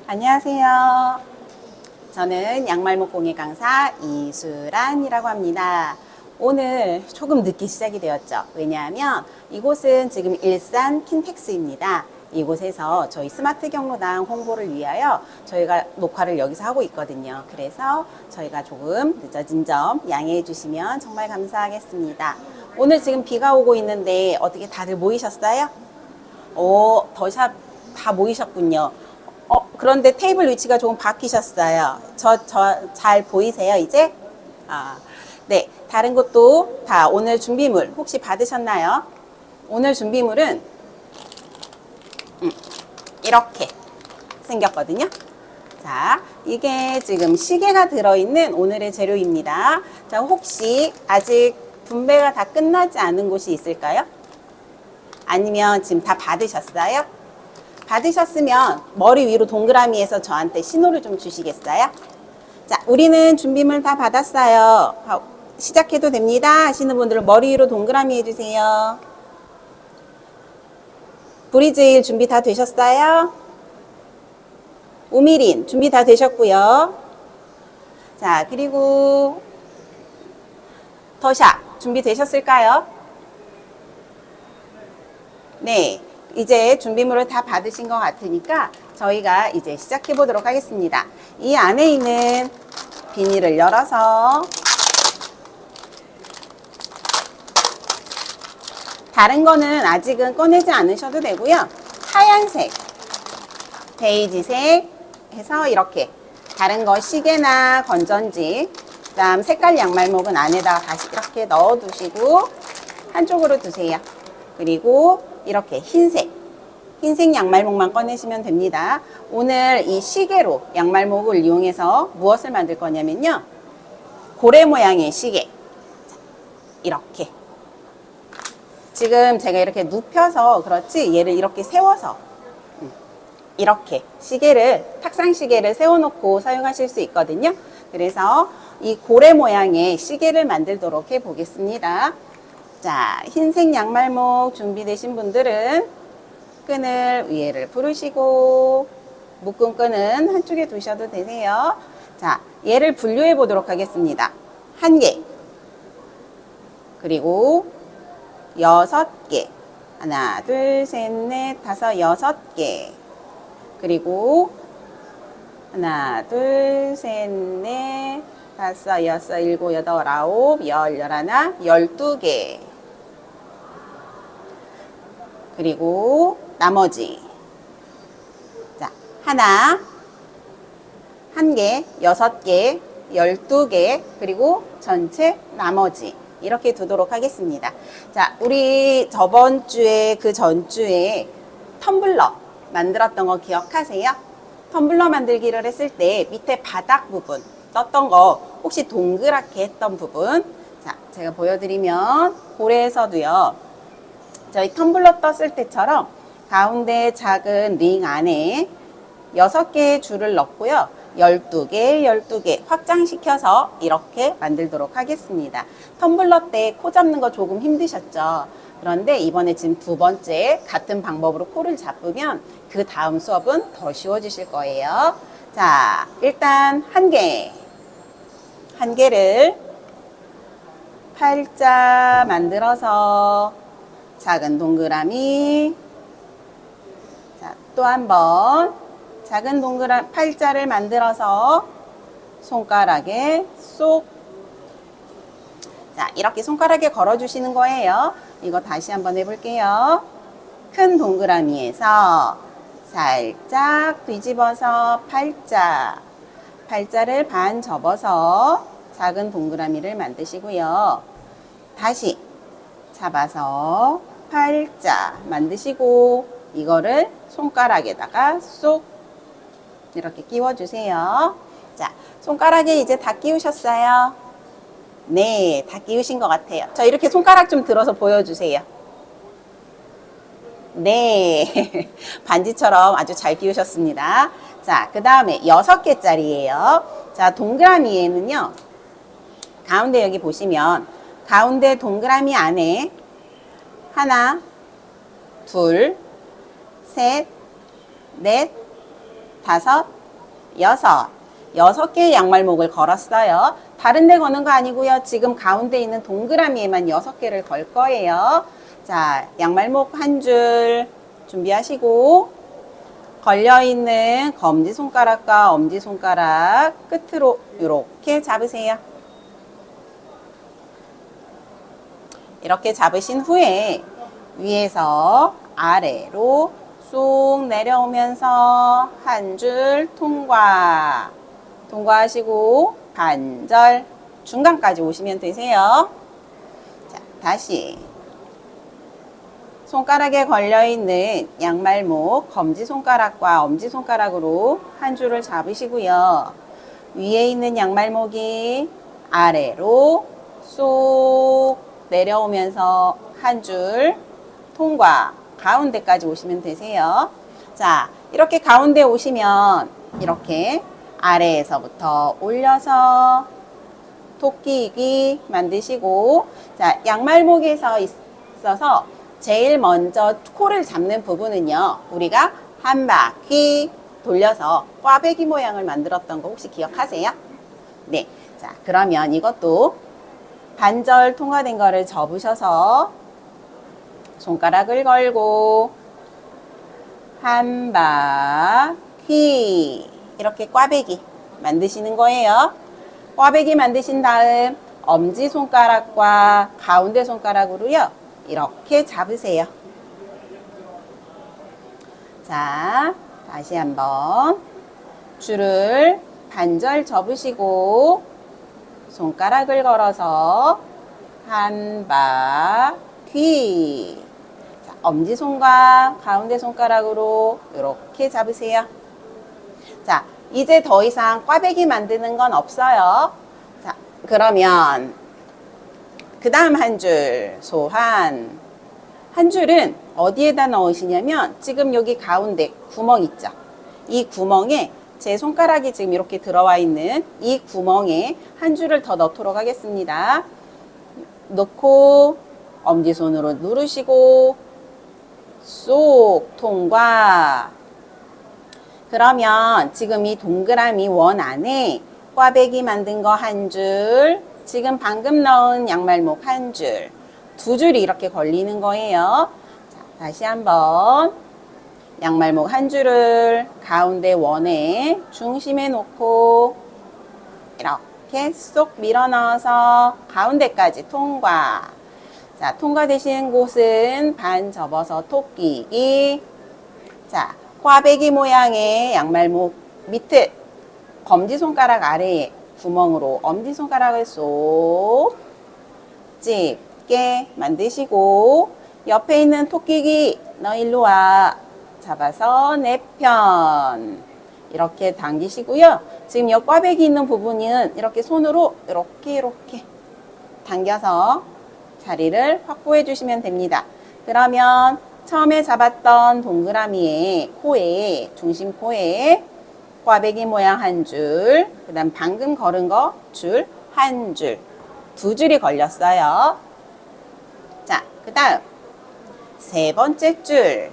안녕하세요. 저는 양말목 공예 강사 이수란이라고 합니다. 오늘 조금 늦게 시작이 되었죠. 왜냐하면 이곳은 지금 일산 킨텍스입니다. 이곳에서 저희 스마트 경로당 홍보를 위하여 저희가 녹화를 여기서 하고 있거든요. 그래서 저희가 조금 늦어진 점 양해해 주시면 정말 감사하겠습니다. 오늘 지금 비가 오고 있는데 어떻게 다들 모이셨어요? 더샵 다 모이셨군요. 그런데 테이블 위치가 조금 바뀌셨어요. 저 잘 보이세요, 이제? 네. 다른 것도 다 오늘 준비물 혹시 받으셨나요? 오늘 준비물은 이렇게 생겼거든요. 자, 이게 지금 시계가 들어있는 오늘의 재료입니다. 자, 혹시 아직 분배가 다 끝나지 않은 곳이 있을까요? 아니면 지금 다 받으셨어요? 받으셨으면 머리 위로 동그라미에서 저한테 신호를 좀 주시겠어요? 자, 우리는 준비물 다 받았어요. 시작해도 됩니다 하시는 분들은 머리 위로 동그라미 해주세요. 브리즈일 준비 다 되셨어요? 우미린 준비 다 되셨고요. 자, 그리고 더샵 준비 되셨을까요? 네. 이제 준비물을 다 받으신 것 같으니까 저희가 이제 시작해 보도록 하겠습니다. 이 안에 있는 비닐을 열어서 다른 거는 아직은 꺼내지 않으셔도 되고요. 하얀색, 베이지색 해서 이렇게 다른 거 시계나 건전지, 그다음 색깔 양말목은 안에다가 다시 이렇게 넣어 두시고 한쪽으로 두세요. 그리고 이렇게 흰색 양말목만 꺼내시면 됩니다. 오늘 이 시계로 양말목을 이용해서 무엇을 만들 거냐면요. 고래 모양의 시계. 이렇게. 지금 제가 이렇게 눕혀서 그렇지 얘를 이렇게 세워서 이렇게 시계를 탁상 시계를 세워놓고 사용하실 수 있거든요. 그래서 이 고래 모양의 시계를 만들도록 해 보겠습니다. 자, 흰색 양말목 준비되신 분들은 끈을 위에를 부르시고 묶은 끈은 한쪽에 두셔도 되세요. 자, 얘를 분류해 보도록 하겠습니다. 1개, 그리고 6개, 하나, 둘, 셋, 넷, 다섯, 6개, 그리고 하나, 둘, 셋, 넷, 다섯, 여섯, 일곱, 여덟, 아홉, 열, 열하나, 12개. 그리고 나머지. 자, 하나, 1개, 6개, 12개, 그리고 전체 나머지. 이렇게 두도록 하겠습니다. 자, 우리 저번 주에 그 전주에 텀블러 만들었던 거 기억하세요? 텀블러 만들기를 했을 때 밑에 바닥 부분 떴던 거 혹시 동그랗게 했던 부분, 자, 제가 보여드리면 고래에서도요, 저희 텀블러 떴을 때처럼 가운데 작은 링 안에 6개의 줄을 넣고요, 12개, 12개 확장시켜서 이렇게 만들도록 하겠습니다. 텀블러 때 코 잡는 거 조금 힘드셨죠? 그런데 이번에 지금 두 번째 같은 방법으로 코를 잡으면 그 다음 수업은 더 쉬워지실 거예요. 자, 일단 한 개를 팔자 만들어서 작은 동그라미, 자, 또 한 번 작은 동그라미 팔자를 만들어서 손가락에 쏙, 자, 이렇게 손가락에 걸어 주시는 거예요. 이거 다시 한번 해볼게요. 큰 동그라미에서 살짝 뒤집어서 팔자를 반 접어서 작은 동그라미를 만드시고요. 다시 잡아서 팔자 만드시고 이거를 손가락에다가 쏙 이렇게 끼워주세요. 자, 손가락에 이제 다 끼우셨어요? 네, 다 끼우신 것 같아요. 저 이렇게 손가락 좀 들어서 보여주세요. 네, 반지처럼 아주 잘 끼우셨습니다. 자, 그 다음에 6개짜리예요. 자, 동그라미에는요, 가운데 여기 보시면 가운데 동그라미 안에 하나, 둘, 셋, 넷, 다섯, 여섯 개의 양말목을 걸었어요. 다른 데 거는 거 아니고요. 지금 가운데 있는 동그라미에만 6개를 걸 거예요. 자, 양말목 한 줄 준비하시고 걸려있는 검지손가락과 엄지손가락 끝으로 이렇게 잡으세요. 이렇게 잡으신 후에 위에서 아래로 쏙 내려오면서 한 줄 통과하시고 반절 중간까지 오시면 되세요. 자, 다시 손가락에 걸려있는 양말목 검지손가락과 엄지손가락으로 한 줄을 잡으시고요. 위에 있는 양말목이 아래로 쏙 내려오면서 한 줄 통과 가운데까지 오시면 되세요. 자, 이렇게 가운데 오시면 이렇게 아래에서부터 올려서 토끼기 만드시고, 자, 양말목에서 있어서 제일 먼저 코를 잡는 부분은요, 우리가 한 바퀴 돌려서 꽈배기 모양을 만들었던 거 혹시 기억하세요? 네. 자, 그러면 이것도 반절 통과된 거를 접으셔서 손가락을 걸고 한 바퀴 이렇게 꽈배기 만드시는 거예요. 꽈배기 만드신 다음 엄지손가락과 가운데 손가락으로요, 이렇게 잡으세요. 자, 다시 한번 줄을 반절 접으시고 손가락을 걸어서 한 바퀴. 자, 엄지손과 가운데 손가락으로 이렇게 잡으세요. 자, 이제 더 이상 꽈배기 만드는 건 없어요. 자, 그러면 그 다음 한 줄 소환. 한 줄은 어디에다 넣으시냐면 지금 여기 가운데 구멍 있죠. 이 구멍에 제 손가락이 지금 이렇게 들어와 있는 이 구멍에 한 줄을 더 넣도록 하겠습니다. 넣고 엄지손으로 누르시고 쏙 통과. 그러면 지금 이 동그라미 원 안에 꽈배기 만든 거 한 줄, 지금 방금 넣은 양말목 한 줄, 두 줄이 이렇게 걸리는 거예요. 자, 다시 한번 양말목 한 줄을 가운데 원에 중심에 놓고 이렇게 쏙 밀어 넣어서 가운데까지 통과. 자, 통과되시는 곳은 반 접어서 토끼기. 자, 꽈배기 모양의 양말목 밑에 검지손가락 아래에 구멍으로 엄지손가락을 쏙 찝게 만드시고 옆에 있는 토끼기 너 일로 와 잡아서 내 편 이렇게 당기시고요. 지금 이 꽈배기 있는 부분은 이렇게 손으로 이렇게 당겨서 자리를 확보해 주시면 됩니다. 그러면 처음에 잡았던 동그라미의 코에, 중심 코에 꽈배기 모양 한 줄, 그 다음 방금 걸은 거 줄 한 줄, 두 줄이 걸렸어요. 자, 그 다음 세 번째 줄.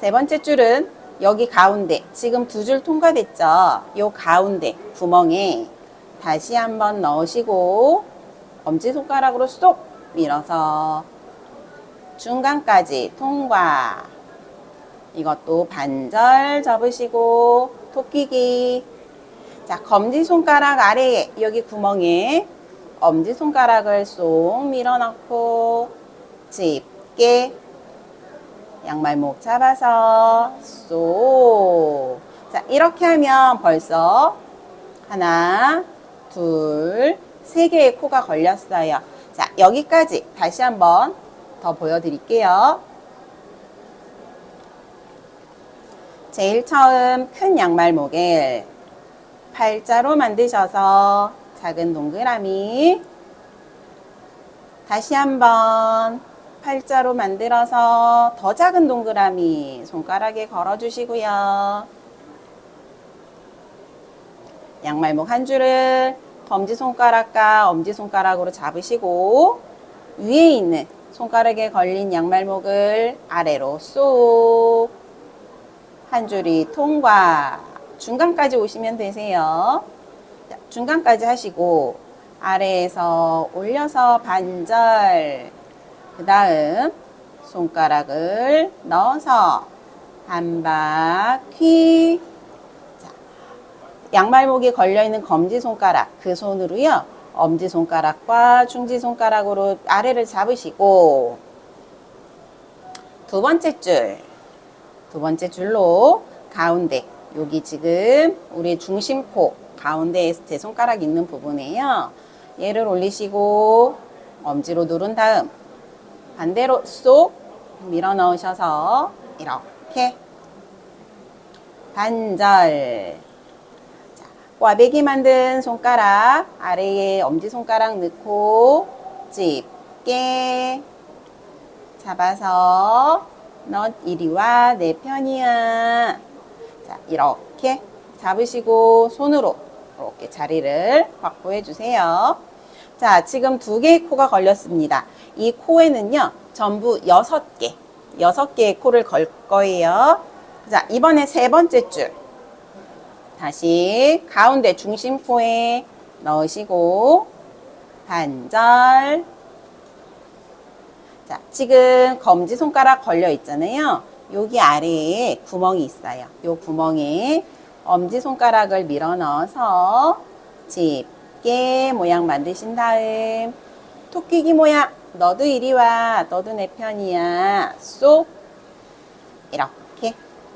세 번째 줄은 여기 가운데, 지금 두 줄 통과됐죠? 요 가운데 구멍에 다시 한번 넣으시고 엄지손가락으로 쏙 밀어서 중간까지 통과. 이것도 반절 접으시고 토끼기. 자, 검지손가락 아래에 여기 구멍에 엄지손가락을 쏙 밀어넣고 집게 양말목 잡아서 쏙. 자, 이렇게 하면 벌써 하나, 둘, 세 개의 코가 걸렸어요. 자, 여기까지 다시 한번 더 보여드릴게요. 제일 처음 큰 양말목을 팔자로 만드셔서 작은 동그라미, 다시 한번 팔자로 만들어서 더 작은 동그라미 손가락에 걸어주시고요. 양말목 한 줄을 검지손가락과 엄지손가락으로 잡으시고 위에 있는 손가락에 걸린 양말목을 아래로 쏙 한 줄이 통과. 중간까지 오시면 되세요. 자, 중간까지 하시고 아래에서 올려서 반절, 그 다음 손가락을 넣어서 한 바퀴. 자, 양말목에 걸려있는 검지손가락, 그 손으로요, 엄지손가락과 중지손가락으로 아래를 잡으시고, 두 번째 줄로 가운데, 여기 지금 우리 중심코 가운데에 제 손가락 있는 부분이에요. 얘를 올리시고 엄지로 누른 다음 반대로 쏙 밀어 넣으셔서 이렇게 반절. 자, 꽈배기 만든 손가락 아래에 엄지손가락 넣고 집게 잡아서 너 이리 와, 내 편이야. 자, 이렇게 잡으시고 손으로 이렇게 자리를 확보해 주세요. 자, 지금 2개의 코가 걸렸습니다. 이 코에는요, 전부 6개의 코를 걸 거예요. 자, 이번에 3번째 줄. 다시 가운데 중심코에 넣으시고 반절. 자, 지금 검지손가락 걸려 있잖아요. 여기 아래에 구멍이 있어요. 이 구멍에 엄지손가락을 밀어 넣어서 집게 모양 만드신 다음 토끼기 모양, 너도 이리 와, 너도 내 편이야, 쏙 이렇게.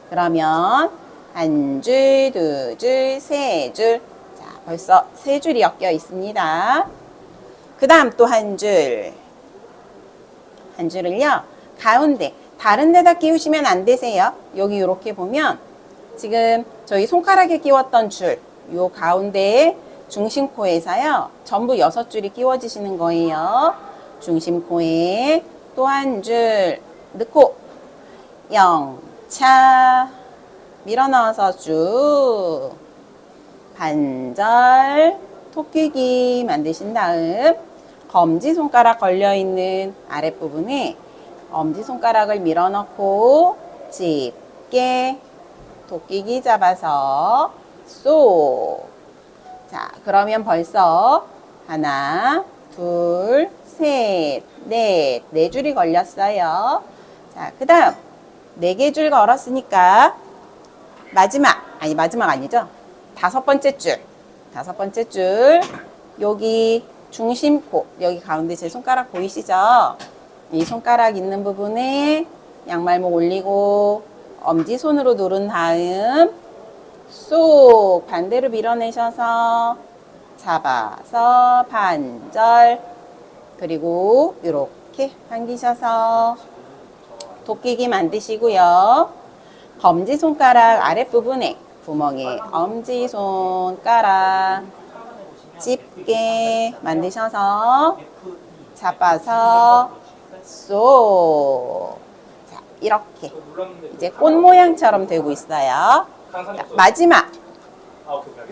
그러면 한 줄, 2줄, 3줄. 자, 벌써 3줄이 엮여 있습니다. 그 다음 또 한 줄. 한 줄을요, 가운데 다른 데다 끼우시면 안 되세요. 여기 이렇게 보면 지금 저희 손가락에 끼웠던 줄, 요 가운데에 중심코에서요, 전부 6줄이 끼워지시는 거예요. 중심코에 또 한 줄 넣고 영차 밀어 넣어서 쭉 반절 토끼기 만드신 다음 검지손가락 걸려있는 아랫부분에 엄지손가락을 밀어 넣고 집게 토끼기 잡아서 쏙. 자, 그러면 벌써 하나, 둘, 셋, 넷, 4줄이 걸렸어요. 자, 그 다음 4개 줄 걸었으니까 마지막 아니죠. 5번째 줄. 여기 중심코, 여기 가운데 제 손가락 보이시죠? 이 손가락 있는 부분에 양말목 올리고 엄지손으로 누른 다음 쏙 반대로 밀어내셔서 잡아서 반절, 그리고 이렇게 당기셔서 도끼기 만드시고요. 검지손가락 아랫부분에 구멍에 엄지손가락 집게 만드셔서 잡아서 쏙. 자, 이렇게 이제 꽃 모양처럼 되고 있어요. 자, 마지막.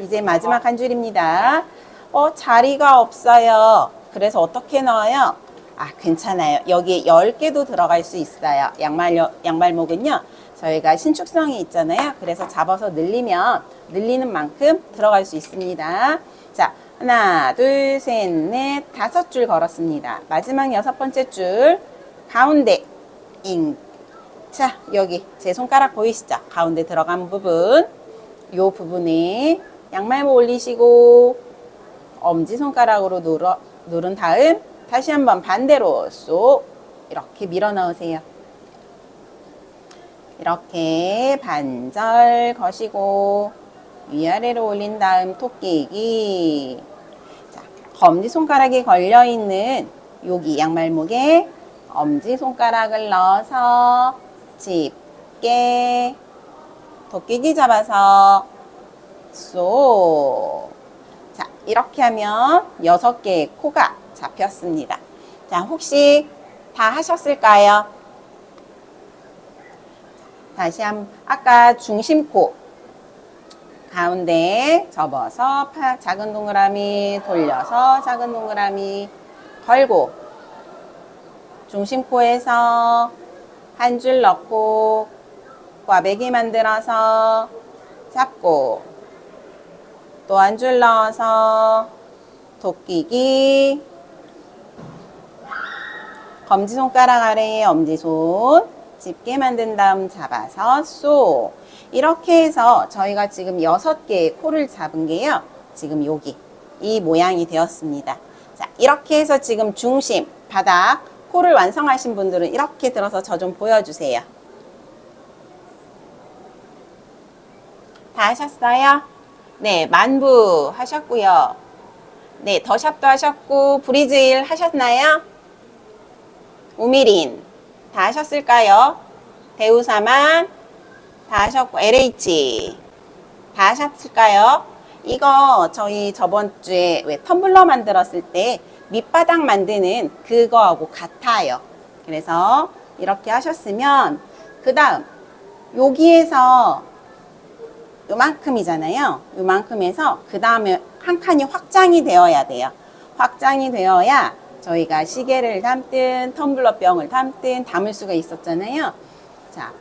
이제 마지막 한 줄입니다. 자리가 없어요. 그래서 어떻게 넣어요? 아, 괜찮아요. 여기에 10개도 들어갈 수 있어요. 양말목은요, 저희가 신축성이 있잖아요. 그래서 잡아서 늘리면 늘리는 만큼 들어갈 수 있습니다. 자, 하나, 둘, 셋, 넷, 5줄 걸었습니다. 마지막 6번째 줄 가운데 자, 여기 제 손가락 보이시죠? 가운데 들어간 부분, 요 부분에 양말목 올리시고 엄지손가락으로 누른 다음 다시 한번 반대로 쏙 이렇게 밀어 넣으세요. 이렇게 반절 거시고 위아래로 올린 다음 토끼기. 자, 검지손가락에 걸려있는 여기 양말목에 엄지손가락을 넣어서 집게 토끼기 잡아서 쏙. 자, 이렇게 하면 6개의 코가 잡혔습니다. 자, 혹시 다 하셨을까요? 다시 아까 중심코 가운데 접어서 작은 동그라미 돌려서 작은 동그라미 걸고 중심코에서 한 줄 넣고 꽈배기 만들어서 잡고 또 한 줄 넣어서 도끼기 검지손가락 아래에 엄지손 집게 만든 다음 잡아서 쏘. 이렇게 해서 저희가 지금 6개의 코를 잡은 게요. 지금 여기 이 모양이 되었습니다. 자, 이렇게 해서 지금 중심, 바닥, 코를 완성하신 분들은 이렇게 들어서 저 좀 보여주세요. 다 하셨어요? 네, 만부 하셨고요. 네, 더샵도 하셨고 브리즈힐 하셨나요? 우미린 다 하셨을까요? 대우사만 다 하셨고 LH 다 하셨을까요? 이거 저희 저번 주에 왜 텀블러 만들었을 때 밑바닥 만드는 그거하고 같아요. 그래서 이렇게 하셨으면 그 다음 여기에서 요만큼이잖아요. 요만큼에서 그 다음에 한 칸이 확장이 되어야 돼요. 확장이 되어야 저희가 시계를 담든 텀블러 병을 담든 담을 수가 있었잖아요. 자,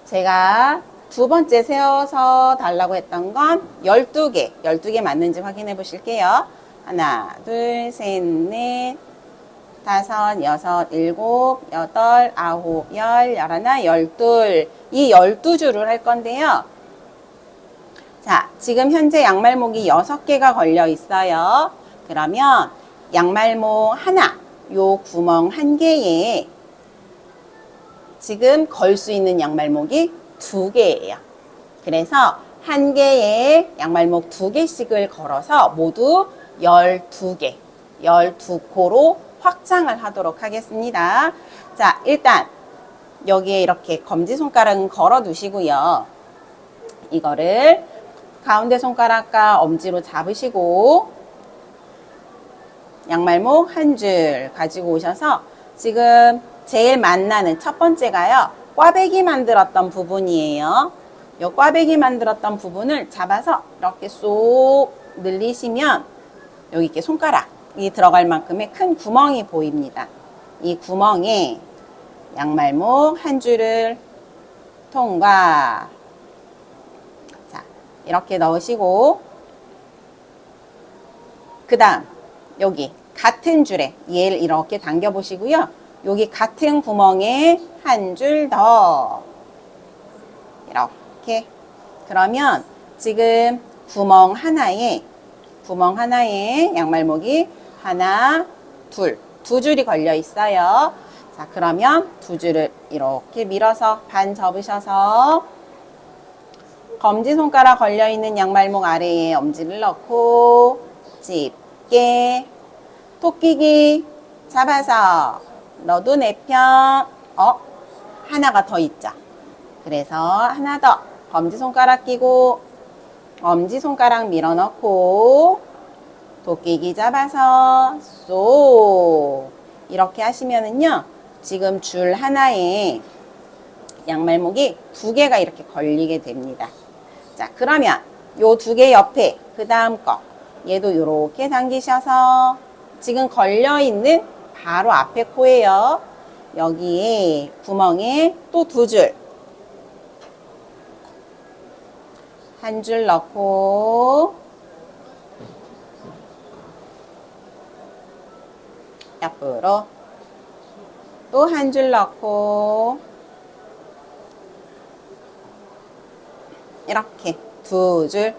제가 두 번째 세워서 달라고 했던 건 12개, 12개 맞는지 확인해 보실게요. 하나, 둘, 셋, 넷, 다섯, 여섯, 일곱, 여덟, 아홉, 열, 열하나, 열둘. 이 12줄을 할 건데요. 자, 지금 현재 양말목이 6개가 걸려 있어요. 그러면 양말목 하나, 요 구멍 한 개에 지금 걸 수 있는 양말목이 2개예요. 그래서 한 개에 양말목 2개씩을 걸어서 모두 12개, 12코로 확장을 하도록 하겠습니다. 자, 일단 여기에 이렇게 검지손가락은 걸어 두시고요. 이거를 가운데 손가락과 엄지로 잡으시고 양말목 한 줄 가지고 오셔서 지금 제일 만나는 첫 번째가요. 꽈배기 만들었던 부분이에요. 이 꽈배기 만들었던 부분을 잡아서 이렇게 쏙 늘리시면 여기 이렇게 손가락이 들어갈 만큼의 큰 구멍이 보입니다. 이 구멍에 양말목 한 줄을 통과. 자, 이렇게 넣으시고 그 다음 여기 같은 줄에 얘를 이렇게 당겨 보시고요. 여기 같은 구멍에 한 줄 더 이렇게. 그러면 지금 구멍 하나에 양말목이 하나, 두 줄이 걸려 있어요. 자, 그러면 두 줄을 이렇게 밀어서 반 접으셔서 검지손가락 걸려 있는 양말목 아래에 엄지를 넣고 집게 토끼기 잡아서 너도 내 편. 하나가 더 있죠. 그래서 하나 더 검지손가락 끼고 엄지손가락 밀어넣고 도끼기 잡아서 쏙 이렇게 하시면은요, 지금 줄 하나에 양말목이 2개가 이렇게 걸리게 됩니다. 자, 그러면 요 2개 옆에 그 다음 거 얘도 이렇게 당기셔서 지금 걸려있는 바로 앞에 코예요. 여기에 구멍에 또 2줄 한 줄 넣고 옆으로 또 한 줄 넣고 이렇게 2줄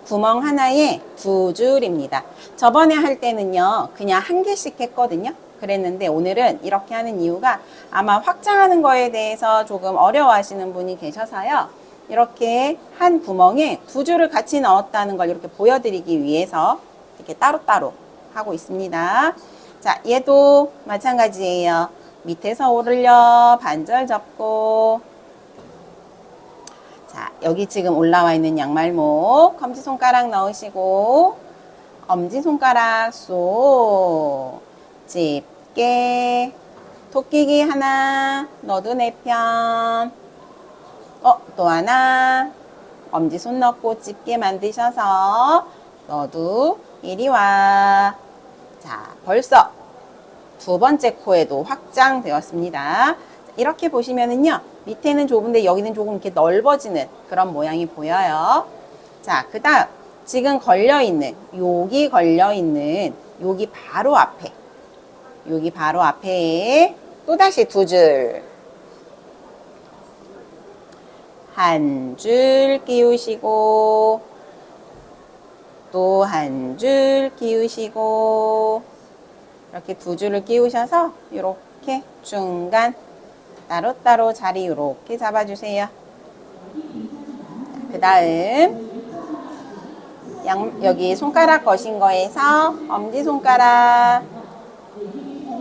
구멍 하나에 2줄입니다. 저번에 할 때는요 그냥 한 개씩 했거든요. 그랬는데 오늘은 이렇게 하는 이유가 아마 확장하는 거에 대해서 조금 어려워하시는 분이 계셔서요. 이렇게 한 구멍에 2줄을 같이 넣었다는 걸 이렇게 보여드리기 위해서 이렇게 따로따로 하고 있습니다. 자, 얘도 마찬가지예요. 밑에서 올려 반절 접고 자, 여기 지금 올라와 있는 양말목 검지손가락 넣으시고 엄지손가락 쏙 집게 토끼기 하나 너도 내 편. 또 하나 엄지손 넣고 집게 만드셔서 너도 이리 와. 자, 벌써 두 번째 코에도 확장되었습니다. 이렇게 보시면은요, 밑에는 좁은데 여기는 조금 이렇게 넓어지는 그런 모양이 보여요. 자, 그 다음, 지금 걸려있는, 여기 걸려있는, 여기 바로 앞에, 여기 바로 앞에 또다시 두 줄. 한 줄 끼우시고, 또 한 줄 끼우시고, 이렇게 두 줄을 끼우셔서, 이렇게 중간, 따로따로 자리 이렇게 잡아주세요. 그 다음, 여기 손가락 거신 거에서 엄지손가락,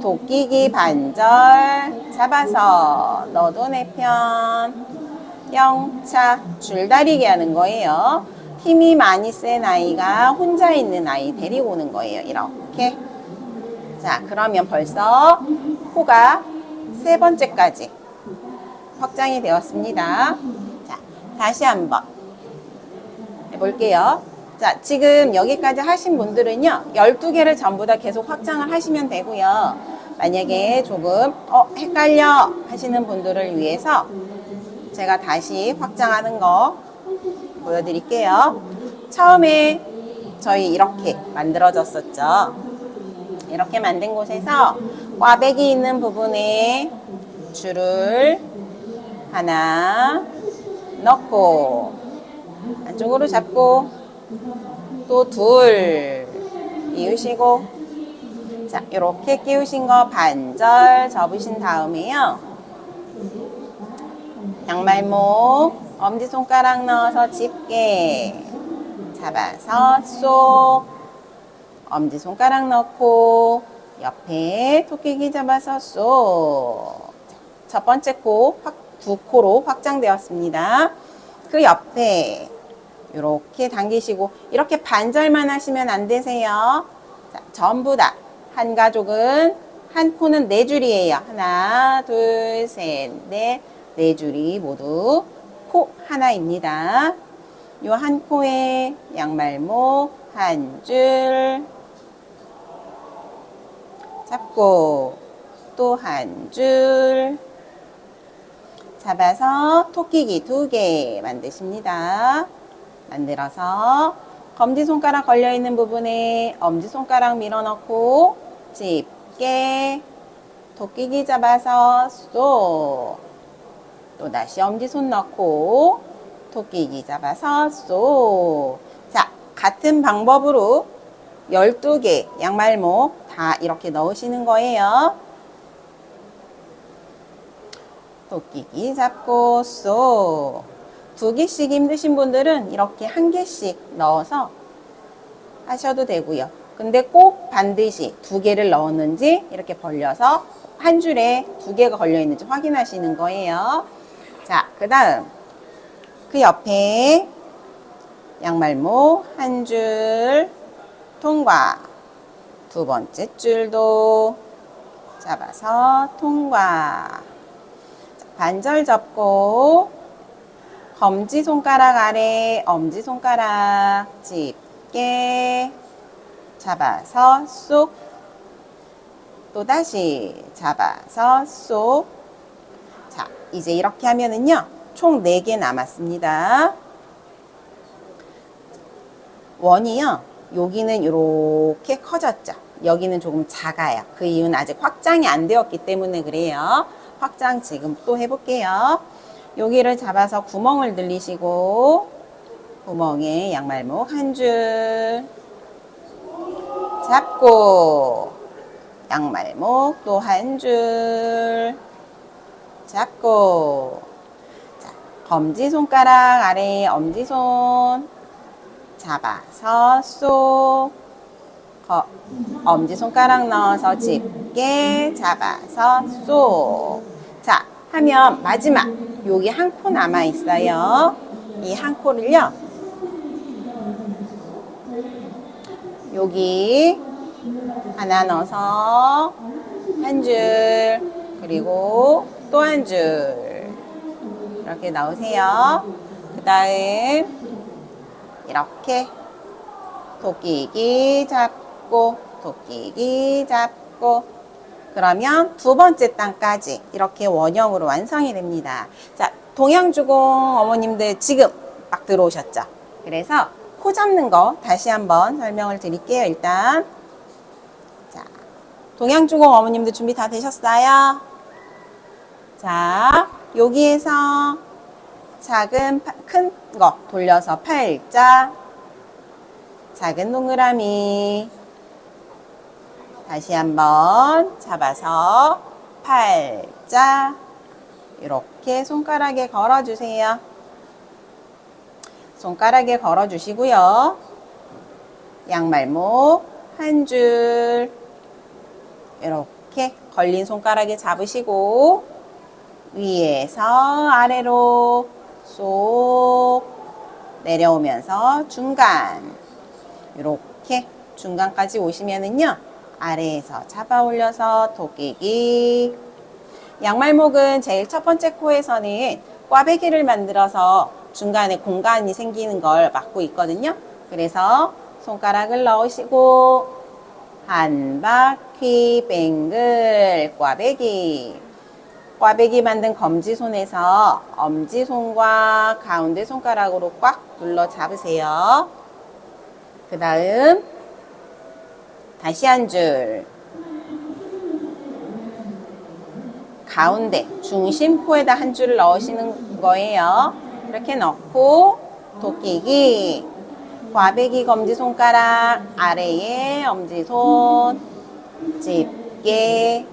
도끼기 반절 잡아서 너도 내 편, 영차 줄다리기 하는 거예요. 힘이 많이 센 아이가 혼자 있는 아이 데리고 오는 거예요. 이렇게. 자, 그러면 벌써 코가 세 번째까지 확장이 되었습니다. 자, 다시 한번 해볼게요. 자, 지금 여기까지 하신 분들은요, 12개를 전부 다 계속 확장을 하시면 되고요. 만약에 조금 헷갈려 하시는 분들을 위해서 제가 다시 확장하는 거 보여드릴게요. 처음에 저희 이렇게 만들어졌었죠. 이렇게 만든 곳에서 꽈배기 있는 부분에 줄을 하나 넣고 안쪽으로 잡고 또 둘 끼우시고, 자, 이렇게 끼우신 거 반절 접으신 다음에요, 양말목 엄지손가락 넣어서 집게 잡아서 쏙, 엄지손가락 넣고 옆에 토끼기 잡아서 쏙. 첫 번째 코, 두 코로 확장되었습니다. 그 옆에 이렇게 당기시고, 이렇게 반절만 하시면 안 되세요. 자, 전부 다 한 가족은 한 코는 네 줄이에요. 하나, 둘, 셋, 넷, 네 줄이 모두 코 하나입니다. 요 한 코에 양말목 한 줄 잡고 또 한 줄 잡아서 토끼기 2개 만드십니다. 만들어서 검지손가락 걸려있는 부분에 엄지손가락 밀어넣고 집게 토끼기 잡아서 쏙, 또다시 엄지손 넣고 토끼기 잡아서 쏙. 자, 같은 방법으로 12개 양말목 다 이렇게 넣으시는 거예요. 토끼기 잡고 쏙. 2개씩 힘드신 분들은 이렇게 1개씩 넣어서 하셔도 되고요. 근데 꼭 반드시 2개를 넣었는지 이렇게 벌려서 한 줄에 2개가 걸려 있는지 확인하시는 거예요. 자, 그 다음 그 옆에 양말목 한 줄 통과, 두 번째 줄도 잡아서 통과. 자, 반절 접고 검지손가락 아래 엄지손가락 집게 잡아서 쏙, 또다시 잡아서 쏙. 자, 이제 이렇게 하면은요, 총 4개 남았습니다. 원이요, 여기는 이렇게 커졌죠. 여기는 조금 작아요. 그 이유는 아직 확장이 안 되었기 때문에 그래요. 확장 지금 또 해볼게요. 여기를 잡아서 구멍을 늘리시고 구멍에 양말목 한 줄 잡고 양말목 또 한 줄 잡고, 자, 검지손가락 아래 엄지손 잡아서 쏙, 엄지손가락 넣어서 집게 잡아서 쏙. 자, 하면 마지막 여기 한 코 남아 있어요. 이 한 코를요, 여기 하나 넣어서 한 줄, 그리고 또 한 줄 이렇게 넣으세요. 그 다음 이렇게 토끼기 잡고 토끼기 잡고 그러면 두 번째 땅까지 이렇게 원형으로 완성이 됩니다. 자, 동양주공 어머님들 지금 막 들어오셨죠? 그래서 코 잡는 거 다시 한번 설명을 드릴게요. 일단 자, 동양주공 어머님들 준비 다 되셨어요? 자, 여기에서 큰 거 돌려서 팔자, 작은 동그라미 다시 한번 잡아서 팔자 이렇게 손가락에 걸어주세요. 손가락에 걸어주시고요. 양말목 한 줄 이렇게 걸린 손가락에 잡으시고 위에서 아래로 쏙 내려오면서 중간 이렇게 중간까지 오시면은요 아래에서 잡아 올려서 도끼기. 양말목은 제일 첫 번째 코에서는 꽈배기를 만들어서 중간에 공간이 생기는 걸 막고 있거든요. 그래서 손가락을 넣으시고 한 바퀴 뱅글 꽈배기. 꽈배기 만든 검지손에서 엄지손과 가운데 손가락으로 꽉 눌러 잡으세요. 그 다음 다시 한 줄 가운데 중심코에다 한 줄을 넣으시는 거예요. 이렇게 넣고 도끼기 꽈배기 검지손가락 아래에 엄지손 집게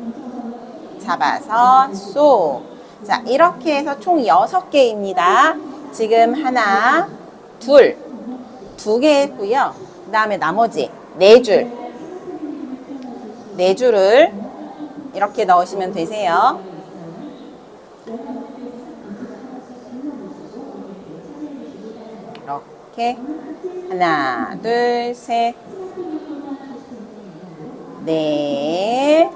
잡아서 쏙. 자, 이렇게 해서 총 6개입니다. 지금 하나, 둘, 2개 했고요. 그 다음에 나머지 4줄. 4줄을 이렇게 넣으시면 되세요. 이렇게 하나, 둘, 셋, 넷.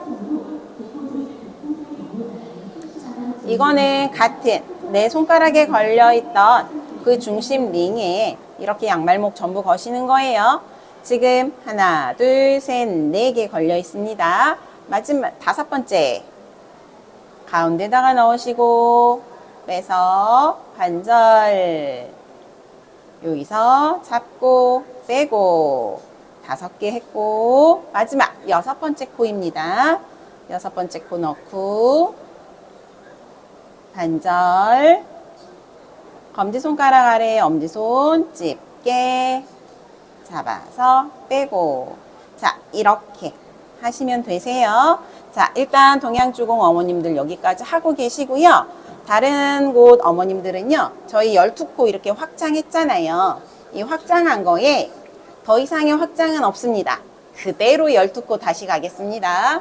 이거는 같은 내 손가락에 걸려있던 그 중심 링에 이렇게 양말목 전부 거시는 거예요. 지금 하나, 둘, 셋, 4개 걸려 있습니다. 마지막 5번째 가운데다가 넣으시고 빼서 반절 여기서 잡고 빼고 5개 했고 마지막 6번째 코입니다. 6번째 코 넣고 반절 검지손가락 아래 엄지손 집게 잡아서 빼고 자 이렇게 하시면 되세요. 자 일단 동양주공 어머님들 여기까지 하고 계시고요. 다른 곳 어머님들은요 저희 12코 이렇게 확장했잖아요. 이 확장한 거에 더 이상의 확장은 없습니다. 그대로 12코 다시 가겠습니다.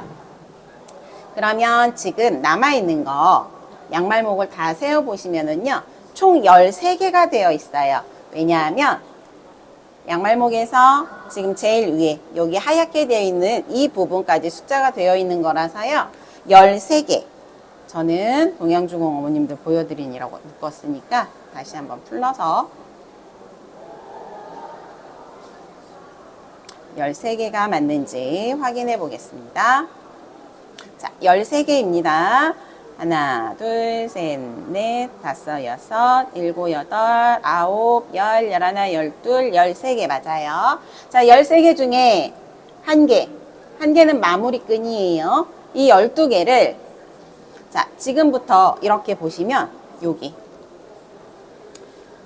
그러면 지금 남아있는 거 양말목을 다 세어보시면은요 총 13개가 되어 있어요. 왜냐하면 양말목에서 지금 제일 위에 여기 하얗게 되어 있는 이 부분까지 숫자가 되어 있는 거라서요 13개. 저는 동양주공 어머님들 보여드리느라고 묶었으니까 다시 한번 풀러서 13개가 맞는지 확인해 보겠습니다. 자, 13개입니다. 하나, 둘, 셋, 넷, 다섯, 여섯, 일곱, 여덟, 아홉, 열, 열하나, 열둘, 13개 맞아요. 자, 13개 중에 한 개는 마무리끈이에요. 이 12개를 자, 지금부터 이렇게 보시면 여기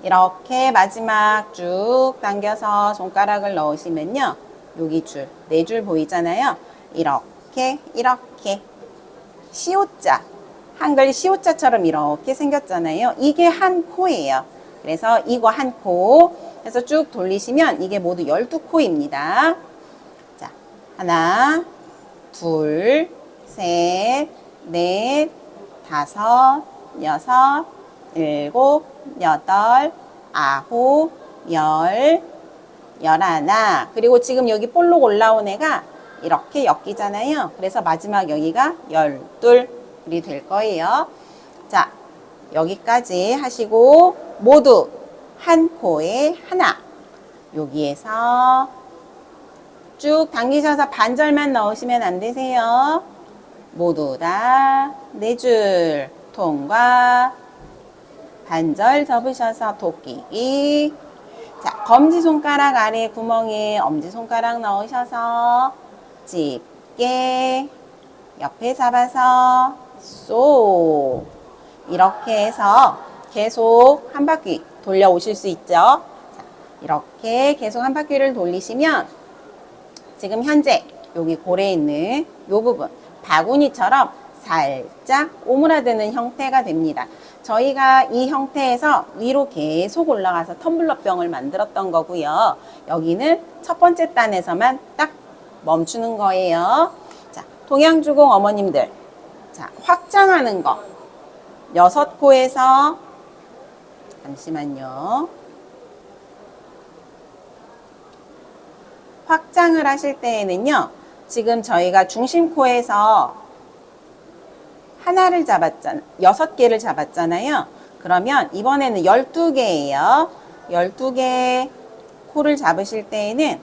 이렇게 마지막 쭉 당겨서 손가락을 넣으시면요. 여기 줄, 4줄 보이잖아요. 이렇게 시옷자, 한글 시옷자처럼 이렇게 생겼잖아요. 이게 한 코예요. 그래서 이거 한 코 해서 쭉 돌리시면 이게 모두 12코입니다. 자, 하나, 둘, 셋, 넷, 다섯, 여섯, 일곱, 여덟, 아홉, 열, 열하나. 그리고 지금 여기 볼록 올라온 애가 이렇게 엮이잖아요. 그래서 마지막 여기가 12이 될 거예요. 자, 여기까지 하시고 모두 한 코에 하나. 여기에서 쭉 당기셔서 반절만 넣으시면 안 되세요. 모두 다 4줄 통과. 반절 접으셔서 도끼기. 자, 검지손가락 아래 구멍에 엄지손가락 넣으셔서 집게. 옆에 잡아서 쏘. 이렇게 해서 계속 한 바퀴 돌려오실 수 있죠. 자, 이렇게 계속 한 바퀴를 돌리시면 지금 현재 여기 골에 있는 이 부분 바구니처럼 살짝 오므라드는 형태가 됩니다. 저희가 이 형태에서 위로 계속 올라가서 텀블러병을 만들었던 거고요. 여기는 첫 번째 단에서만 딱 멈추는 거예요. 자, 동양주공 어머님들, 자, 확장하는 거 6코에서 잠시만요. 확장을 하실 때에는요, 지금 저희가 중심코에서 하나를 잡았잖아요. 6개를 잡았잖아요. 그러면 이번에는 12개예요. 12개 코를 잡으실 때에는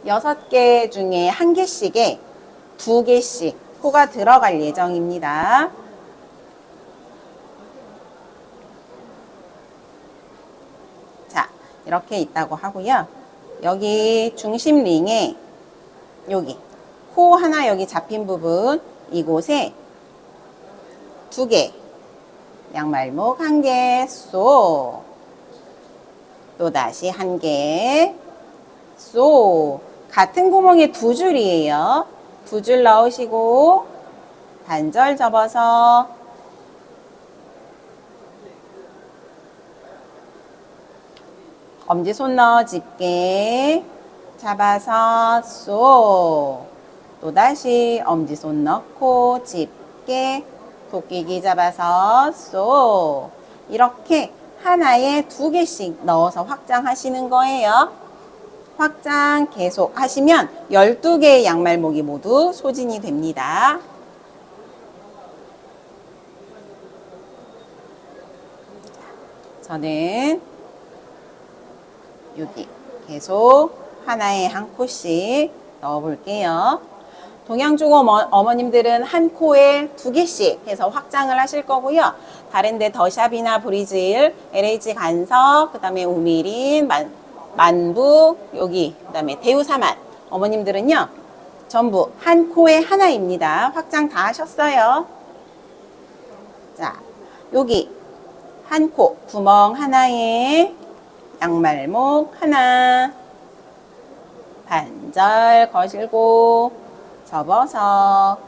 6개 중에 1개씩에 2개씩 코가 들어갈 예정입니다. 자, 이렇게 있다고 하고요. 여기 중심 링에 여기 코 하나 여기 잡힌 부분 이곳에 2개 양말목 1개 쏘. 또다시 1개 쏘. 같은 구멍에 2줄이에요. 2줄 넣으시고 반절 접어서 엄지손 넣어 집게 잡아서 쏘. 또다시 엄지손 넣고 집게 도끼기 잡아서 쏘. 이렇게 하나에 2개씩 넣어서 확장하시는 거예요. 확장 계속 하시면 12개의 양말목이 모두 소진이 됩니다. 저는 여기 계속 하나에 1코씩 넣어 볼게요. 동양주공 어머님들은 한 코에 2개씩 해서 확장을 하실 거고요. 다른데 더샵이나 브리질, LH 간석, 그 다음에 우미린, 만부, 여기 그 다음에 대우사만 어머님들은요. 전부 한 코에 하나입니다. 확장 다 하셨어요. 자, 여기 한 코 구멍 하나에 양말목 하나 반절 거실고 접어서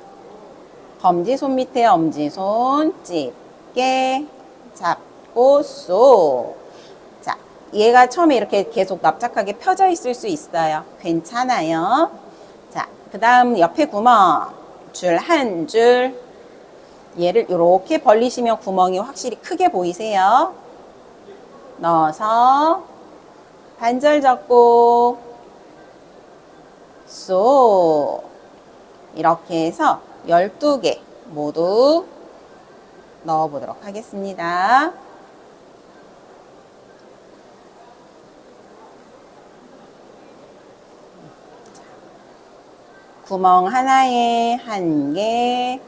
검지손 밑에 엄지손 집게 잡고 쏘. 자, 얘가 처음에 이렇게 계속 납작하게 펴져 있을 수 있어요. 괜찮아요. 자, 그 다음 옆에 구멍 줄 한 줄 얘를 이렇게 벌리시면 구멍이 확실히 크게 보이세요. 넣어서 반절 접고 쏘. 이렇게 해서 12개 모두 넣어 보도록 하겠습니다. 구멍 하나에 1개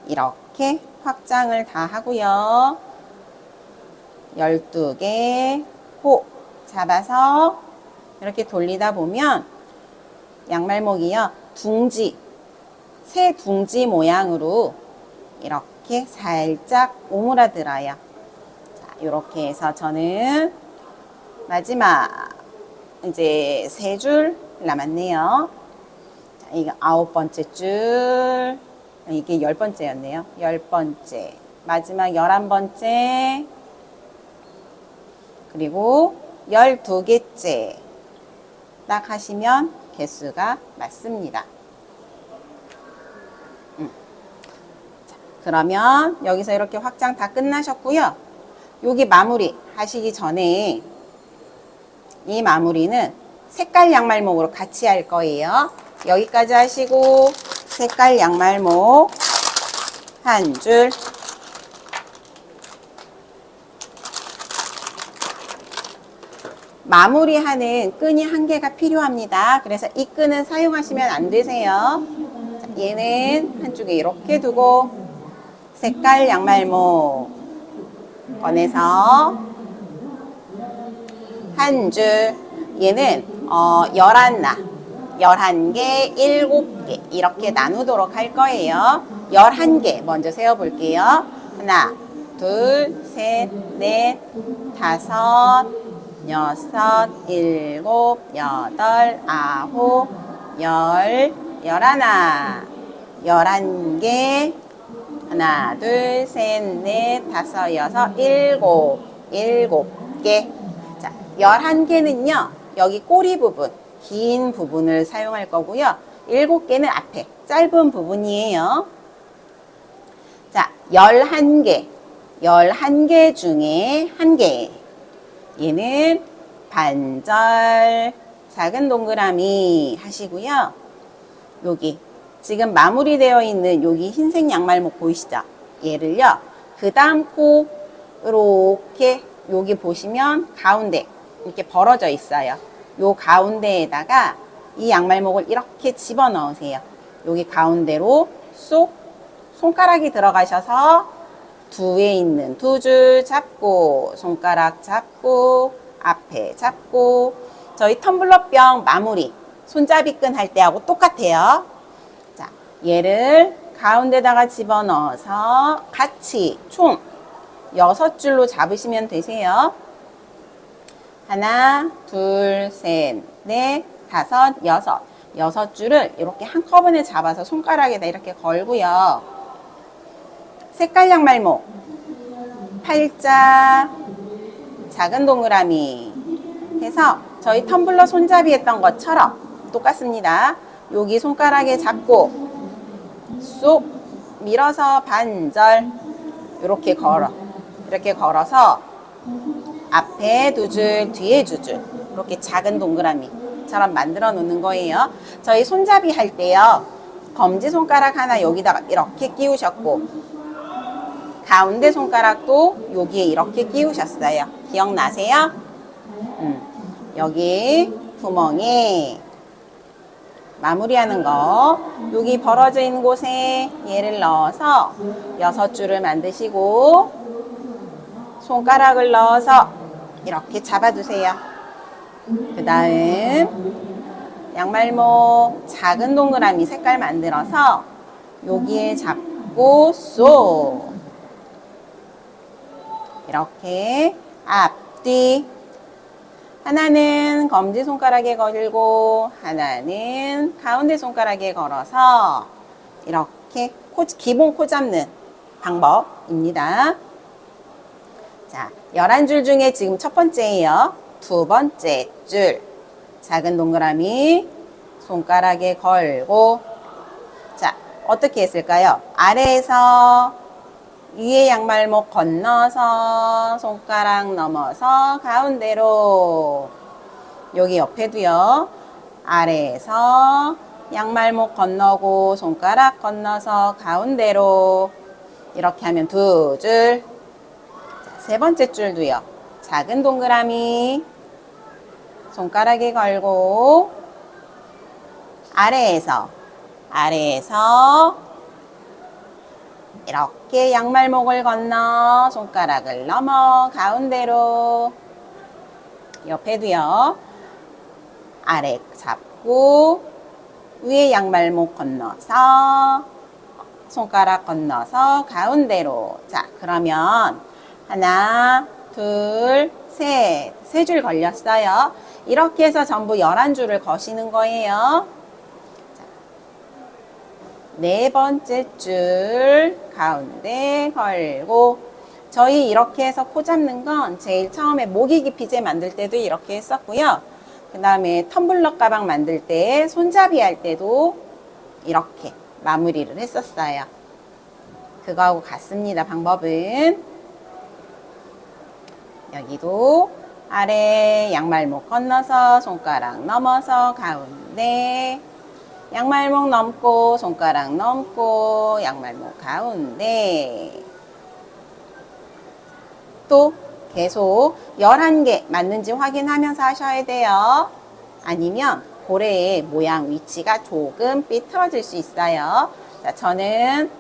이렇게 확장을 다 하고요. 12개 코 잡아서 이렇게 돌리다 보면 양말목이요. 둥지, 새 둥지 모양으로 이렇게 살짝 오므라들어요. 자, 이렇게 해서 저는 마지막 이제 3줄 남았네요. 자, 이거 9번째 줄, 이게 10번째였네요. 10번째, 마지막 11번째, 그리고 12개째 딱 하시면 개수가 맞습니다. 자, 그러면 여기서 이렇게 확장 다 끝나셨고요. 여기 마무리 하시기 전에 이 마무리는 색깔 양말목으로 같이 할 거예요. 여기까지 하시고 색깔 양말목 한 줄 마무리하는 끈이 1개가 필요합니다. 그래서 이 끈은 사용하시면 안 되세요. 자, 얘는 한쪽에 이렇게 두고 색깔 양말목 꺼내서 한 줄, 얘는 11개, 7개 이렇게 나누도록 할 거예요. 11개 먼저 세어볼게요. 하나, 둘, 셋, 넷, 다섯, 여섯, 일곱, 여덟, 아홉, 열, 11개, 하나, 둘, 셋, 넷, 다섯, 여섯, 일곱 개. 자, 11개는요, 여기 꼬리 부분, 긴 부분을 사용할 거고요. 7개는 앞에, 짧은 부분이에요. 자, 11개 중에 1개. 얘는 반절, 작은 동그라미 하시고요. 여기, 지금 마무리되어 있는 여기 흰색 양말목 보이시죠? 얘를요, 그 다음 코, 이렇게, 여기 보시면 가운데, 이렇게 벌어져 있어요. 요 가운데에다가 이 양말목을 이렇게 집어 넣으세요. 여기 가운데로 쏙 손가락이 들어가셔서 뒤에 있는 두 줄 잡고 손가락 잡고 앞에 잡고 저희 텀블러병 마무리 손잡이 끈 할 때하고 똑같아요. 자, 얘를 가운데다가 집어 넣어서 같이 총 6줄로 잡으시면 되세요. 하나, 둘, 셋, 넷, 다섯, 여섯. 6줄을 이렇게 한꺼번에 잡아서 손가락에다 이렇게 걸고요. 색깔 양말목, 팔자, 작은 동그라미 해서 저희 텀블러 손잡이 했던 것처럼 똑같습니다. 여기 손가락에 잡고 쏙 밀어서 반절 이렇게 걸어서 앞에 2줄, 뒤에 2줄 이렇게 작은 동그라미처럼 만들어 놓는 거예요. 저희 손잡이 할 때요. 검지손가락 하나 여기다가 이렇게 끼우셨고 가운데 손가락도 여기에 이렇게 끼우셨어요. 기억나세요? 여기 구멍에 마무리하는 거 여기 벌어져 있는 곳에 얘를 넣어서 6줄을 만드시고 손가락을 넣어서 이렇게 잡아주세요. 그 다음 양말목 작은 동그라미 색깔 만들어서 여기에 잡고 쏙 이렇게 앞뒤 하나는 검지손가락에 걸고 하나는 가운데 손가락에 걸어서 이렇게 기본 코 잡는 방법입니다. 자, 11줄 중에 지금 첫 번째예요. 두 번째 줄 작은 동그라미 손가락에 걸고 자, 어떻게 했을까요? 아래에서 위에 양말목 건너서 손가락 넘어서 가운데로 여기 옆에도요. 아래에서 양말목 건너고 손가락 건너서 가운데로 이렇게 하면 2줄. 세 번째 줄도요. 작은 동그라미 손가락에 걸고 아래에서 이렇게 양말목을 건너 손가락을 넘어 가운데로 옆에도요. 아래 잡고 위에 양말목 건너서 손가락 건너서 가운데로. 자, 그러면 하나, 둘, 셋. 3줄 걸렸어요. 이렇게 해서 전부 11줄을 거시는 거예요. 자, 네 번째 줄 가운데 걸고 저희 이렇게 해서 코 잡는 건 제일 처음에 모기 기피제 만들 때도 이렇게 했었고요. 그 다음에 텀블러 가방 만들 때 손잡이 할 때도 이렇게 마무리를 했었어요. 그거하고 같습니다. 방법은 여기도 아래 양말목 건너서 손가락 넘어서 가운데 양말목 넘고 손가락 넘고 양말목 가운데 또 계속 11개 맞는지 확인하면서 하셔야 돼요. 아니면 고래의 모양 위치가 조금 삐뚤어질 수 있어요. 자, 저는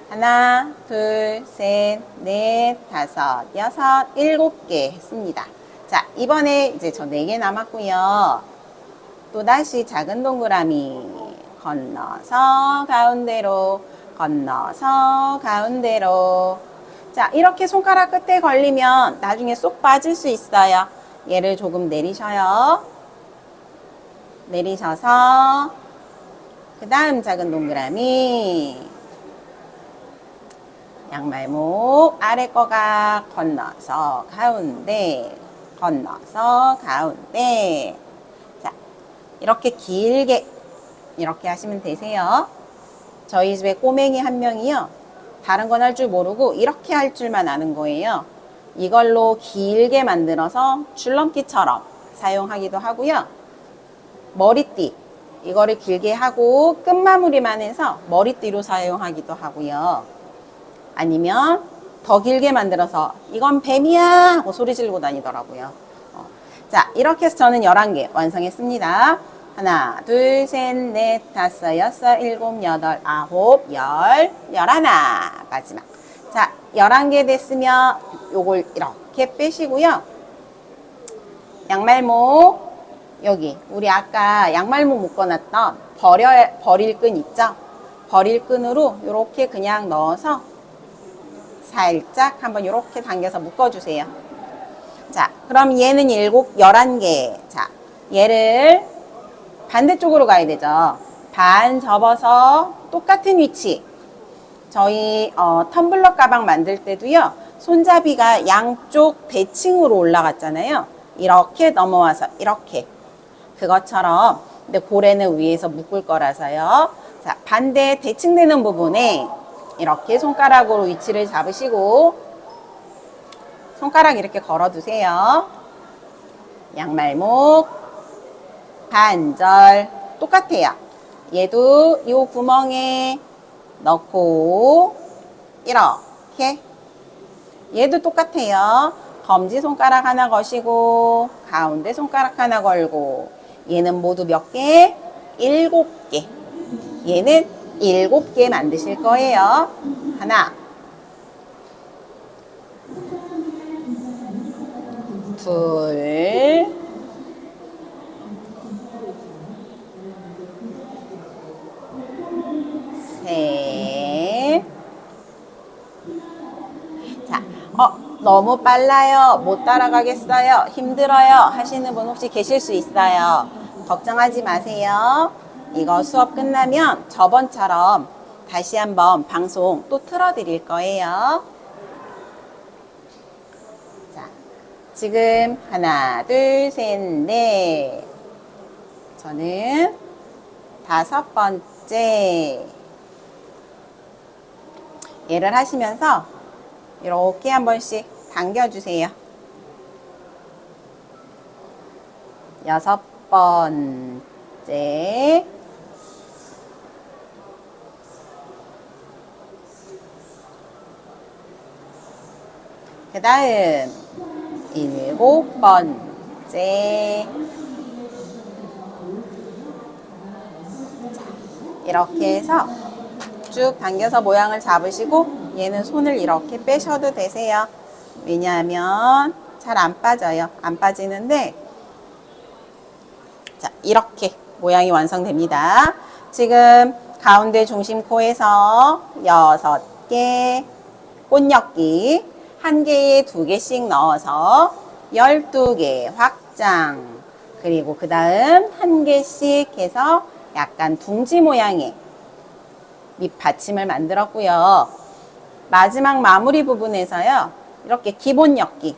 하나, 둘, 셋, 넷, 다섯, 여섯, 일곱 개 했습니다. 자, 이번에 이제 저 4개 남았고요. 또다시 작은 동그라미 건너서 가운데로, 건너서 가운데로. 자, 이렇게 손가락 끝에 걸리면 나중에 쏙 빠질 수 있어요. 얘를 조금 내리셔요. 내리셔서 그 다음 작은 동그라미 양말목 아래 거가 건너서 가운데, 건너서 가운데. 자, 이렇게 길게 이렇게 하시면 되세요. 저희 집에 꼬맹이 한 명이요, 다른 건 할 줄 모르고 이렇게 할 줄만 아는 거예요. 이걸로 길게 만들어서 줄넘기처럼 사용하기도 하고요. 머리띠, 이거를 길게 하고 끝마무리만 해서 머리띠로 사용하기도 하고요. 아니면 더 길게 만들어서 이건 뱀이야 하고 소리 지르고 다니더라고요. 자, 이렇게 해서 저는 11개 완성했습니다. 하나, 둘, 셋, 넷, 다섯, 여섯, 일곱, 여덟, 아홉, 열, 열하나. 마지막. 자, 11개 됐으면 요걸 이렇게 빼시고요. 양말목, 여기 우리 아까 양말목 묶어놨던 버릴 끈 있죠? 버릴 끈으로 이렇게 그냥 넣어서 살짝 한번 이렇게 당겨서 묶어주세요. 자, 그럼 얘는 11개. 자, 얘를 반대쪽으로 가야 되죠. 반 접어서 똑같은 위치. 저희 텀블러 가방 만들 때도요, 손잡이가 양쪽 대칭으로 올라갔잖아요. 이렇게 넘어와서 이렇게. 그것처럼, 근데 고래는 위에서 묶을 거라서요. 자, 반대 대칭되는 부분에 이렇게 손가락으로 위치를 잡으시고 손가락 이렇게 걸어두세요. 양말목 반절 똑같아요. 얘도 이 구멍에 넣고 이렇게, 얘도 똑같아요. 검지손가락 하나 거시고 가운데 손가락 하나 걸고. 얘는 모두 몇 개? 7개. 얘는 7개 만드실 거예요. 하나, 둘, 셋. 자, 너무 빨라요. 못 따라가겠어요. 힘들어요. 하시는 분 혹시 계실 수 있어요. 걱정하지 마세요. 이거 수업 끝나면 저번처럼 다시 한번 방송 또 틀어드릴 거예요. 자, 지금 하나, 둘, 셋, 넷. 저는 5번째. 얘를 하시면서 이렇게 한 번씩 당겨주세요. 6번째. 그 다음 7번째. 이렇게 해서 쭉 당겨서 모양을 잡으시고 얘는 손을 이렇게 빼셔도 되세요. 왜냐하면 잘 안 빠져요. 안 빠지는데, 자, 이렇게 모양이 완성됩니다. 지금 가운데 중심코에서 6개 꽃엮기, 한 개에 2개씩 넣어서 12개 확장. 그리고 그 다음 한 개씩 해서 약간 둥지 모양의 밑받침을 만들었고요. 마지막 마무리 부분에서요, 이렇게 기본 엮기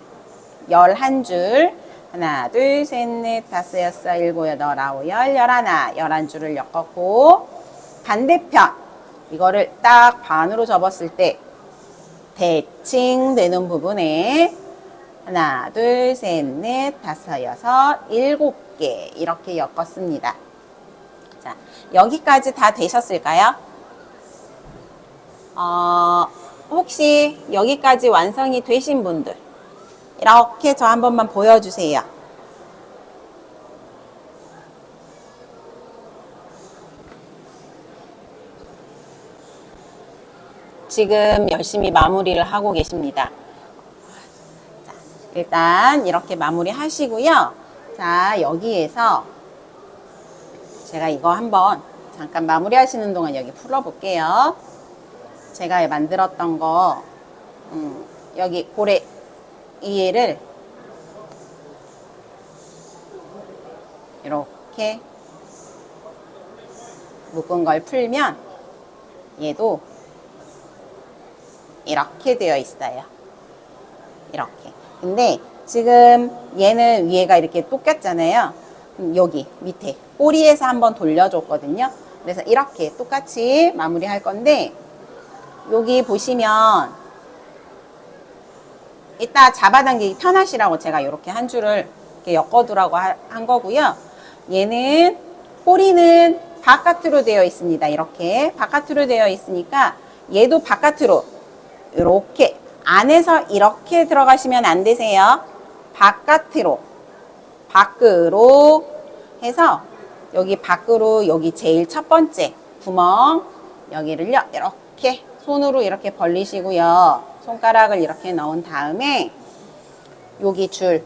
11줄, 하나, 둘, 셋, 넷, 다섯, 여섯, 일곱, 여덟, 아홉, 열, 열하나, 11줄을 엮었고, 반대편 이거를 딱 반으로 접었을 때 대칭 되는 부분에 하나, 둘, 셋, 넷, 다섯, 여섯, 7개 이렇게 엮었습니다. 자, 여기까지 다 되셨을까요? 혹시 여기까지 완성이 되신 분들 이렇게 저 한 번만 보여주세요. 지금 열심히 마무리를 하고 계십니다. 자, 일단 이렇게 마무리 하시고요. 자, 여기에서 제가 이거 한번 잠깐 마무리 하시는 동안 여기 풀어볼게요. 제가 만들었던 거, 여기 고래 이해를 이렇게 묶은 걸 풀면 얘도 이렇게 되어 있어요. 이렇게. 근데 지금 얘는 위에가 이렇게 똑같잖아요. 여기 밑에 꼬리에서 한번 돌려줬거든요. 그래서 이렇게 똑같이 마무리할 건데, 여기 보시면 이따 잡아당기기 편하시라고 제가 이렇게 한 줄을 이렇게 엮어두라고 한 거고요. 얘는 꼬리는 바깥으로 되어 있습니다. 이렇게 바깥으로 되어 있으니까 얘도 바깥으로 이렇게, 안에서 이렇게 들어가시면 안 되세요. 바깥으로, 밖으로 해서 여기 밖으로, 여기 제일 첫 번째 구멍 여기를요 이렇게 손으로 이렇게 벌리시고요. 손가락을 이렇게 넣은 다음에 여기 줄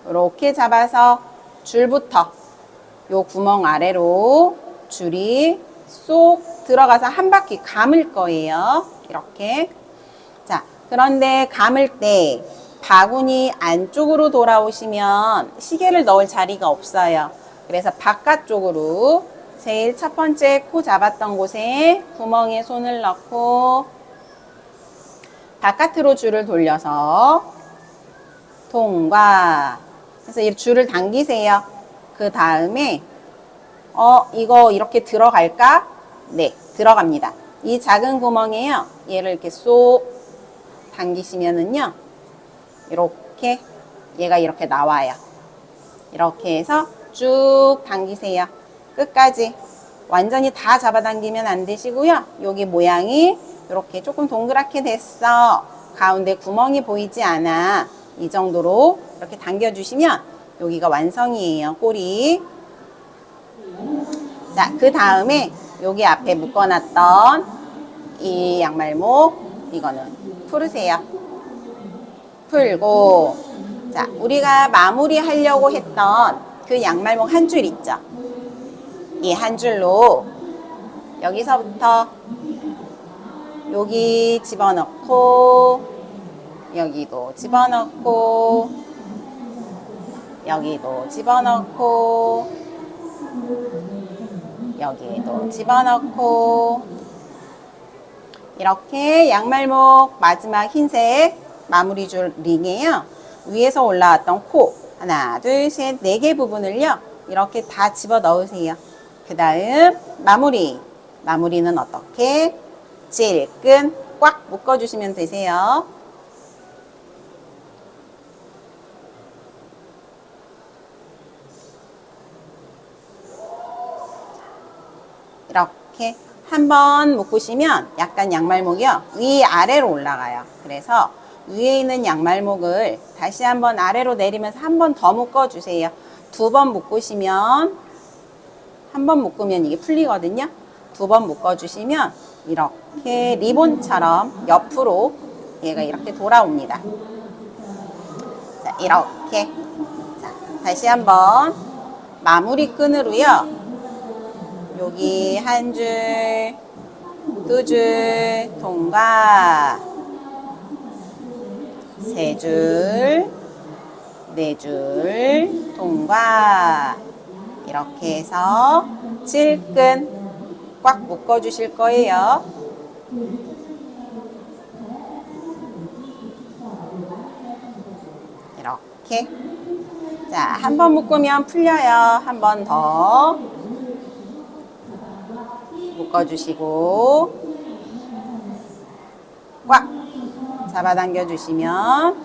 이렇게 잡아서 줄부터 요 구멍 아래로 줄이 쏙 들어가서 한 바퀴 감을 거예요. 이렇게. 자, 그런데 감을 때 바구니 안쪽으로 돌아오시면 시계를 넣을 자리가 없어요. 그래서 바깥쪽으로 제일 첫 번째 코 잡았던 곳에 구멍에 손을 넣고 바깥으로 줄을 돌려서 통과. 그래서 이 줄을 당기세요. 그 다음에 이거 이렇게 들어갈까? 네, 들어갑니다. 이 작은 구멍에요. 얘를 이렇게 쏙 당기시면은요. 이렇게 얘가 이렇게 나와요. 이렇게 해서 쭉 당기세요. 끝까지. 완전히 다 잡아당기면 안 되시고요. 여기 모양이 이렇게 조금 동그랗게 됐어. 가운데 구멍이 보이지 않아. 이 정도로 이렇게 당겨주시면 여기가 완성이에요. 꼬리. 자, 그 다음에 여기 앞에 묶어놨던 이 양말목, 이거는 풀으세요. 풀고, 자, 우리가 마무리 하려고 했던 그 양말목 한 줄 있죠? 이 한 줄로 여기서부터 여기 집어넣고, 여기도 집어넣고, 여기도 집어넣고, 여기도 집어넣고, 이렇게 양말목 마지막 흰색 마무리 줄 링이에요. 위에서 올라왔던 코 하나, 둘, 셋, 네 개 부분을요 이렇게 다 집어 넣으세요. 그 다음 마무리는 어떻게? 질끈 꽉 묶어주시면 되세요. 이렇게 한번 묶으시면 약간 양말목이요 위아래로 올라가요. 그래서 위에 있는 양말목을 다시 한번 아래로 내리면서 한 번 더 묶어주세요. 두 번 묶으시면, 한 번 묶으면 이게 풀리거든요. 두 번 묶어주시면 이렇게 리본처럼 옆으로 얘가 이렇게 돌아옵니다. 자, 이렇게. 자, 다시 한번 마무리 끈으로요. 여기 한 줄, 두 줄, 통과. 세 줄, 네 줄, 통과. 이렇게 해서 질끈 꽉 묶어 주실 거예요. 이렇게. 자, 한 번 묶으면 풀려요. 한 번 더 묶어주시고 꽉 잡아당겨 주시면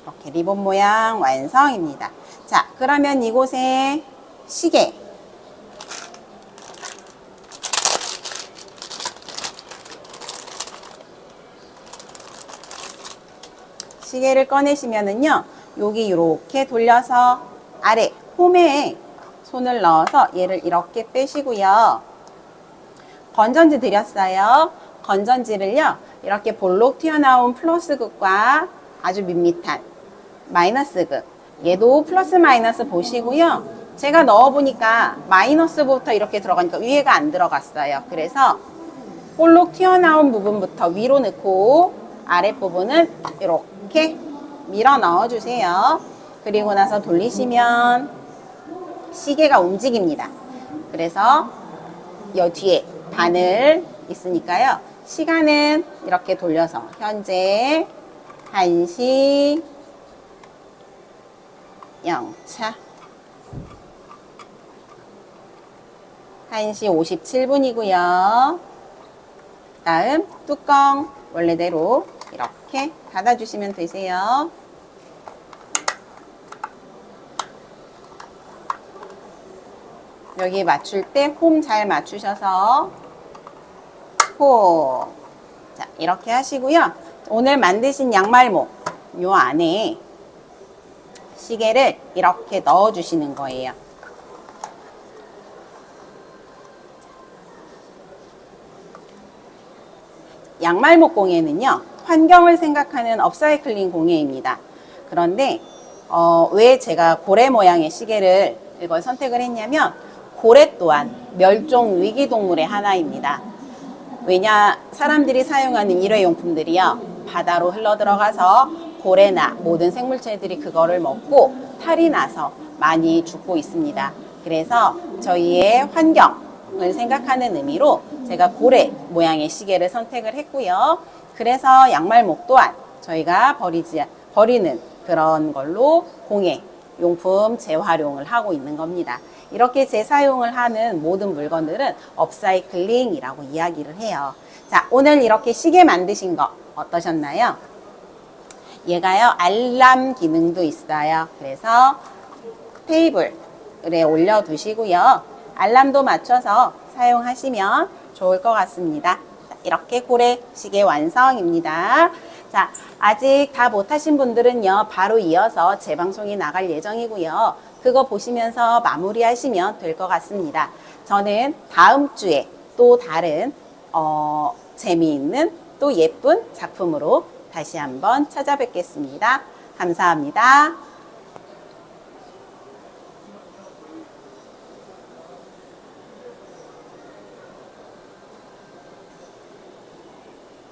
이렇게 리본 모양 완성입니다. 자, 그러면 이곳에 시계를 꺼내시면은요, 여기 이렇게 돌려서 아래 홈에 손을 넣어서 얘를 이렇게 빼시고요. 건전지 드렸어요. 건전지를요, 이렇게 볼록 튀어나온 플러스 극과 아주 밋밋한 마이너스 극, 얘도 플러스 마이너스 보시고요. 제가 넣어보니까 마이너스부터 이렇게 들어가니까 위에가 안 들어갔어요. 그래서 볼록 튀어나온 부분부터 위로 넣고 아랫부분은 이렇게 밀어 넣어주세요. 그리고 나서 돌리시면 시계가 움직입니다. 그래서 여 뒤에 바늘 있으니까요. 시간은 이렇게 돌려서 현재 1시 0차 1시 57분이고요. 다음 뚜껑 원래대로 이렇게 닫아주시면 되세요. 여기 맞출 때 홈 잘 맞추셔서 홈. 자, 이렇게 하시고요. 오늘 만드신 양말목 요 안에 시계를 이렇게 넣어주시는 거예요. 양말목 공예는요, 환경을 생각하는 업사이클링 공예입니다. 그런데 왜 제가 고래 모양의 시계를 이걸 선택을 했냐면, 고래 또한 멸종 위기 동물의 하나입니다. 왜냐, 사람들이 사용하는 일회용품들이요, 바다로 흘러 들어가서 고래나 모든 생물체들이 그거를 먹고 탈이 나서 많이 죽고 있습니다. 그래서 저희의 환경을 생각하는 의미로 제가 고래 모양의 시계를 선택을 했고요. 그래서 양말목 또한 저희가 버리는 그런 걸로 공예 용품 재활용을 하고 있는 겁니다. 이렇게 재사용을 하는 모든 물건들은 업사이클링이라고 이야기를 해요. 자, 오늘 이렇게 시계 만드신 거 어떠셨나요? 얘가요, 알람 기능도 있어요. 그래서 테이블에 올려두시고요. 알람도 맞춰서 사용하시면 좋을 것 같습니다. 자, 이렇게 고래 시계 완성입니다. 자, 아직 다 못하신 분들은요, 바로 이어서 재방송이 나갈 예정이고요. 그거 보시면서 마무리하시면 될 것 같습니다. 저는 다음 주에 또 다른 재미있는 또 예쁜 작품으로 다시 한번 찾아뵙겠습니다. 감사합니다.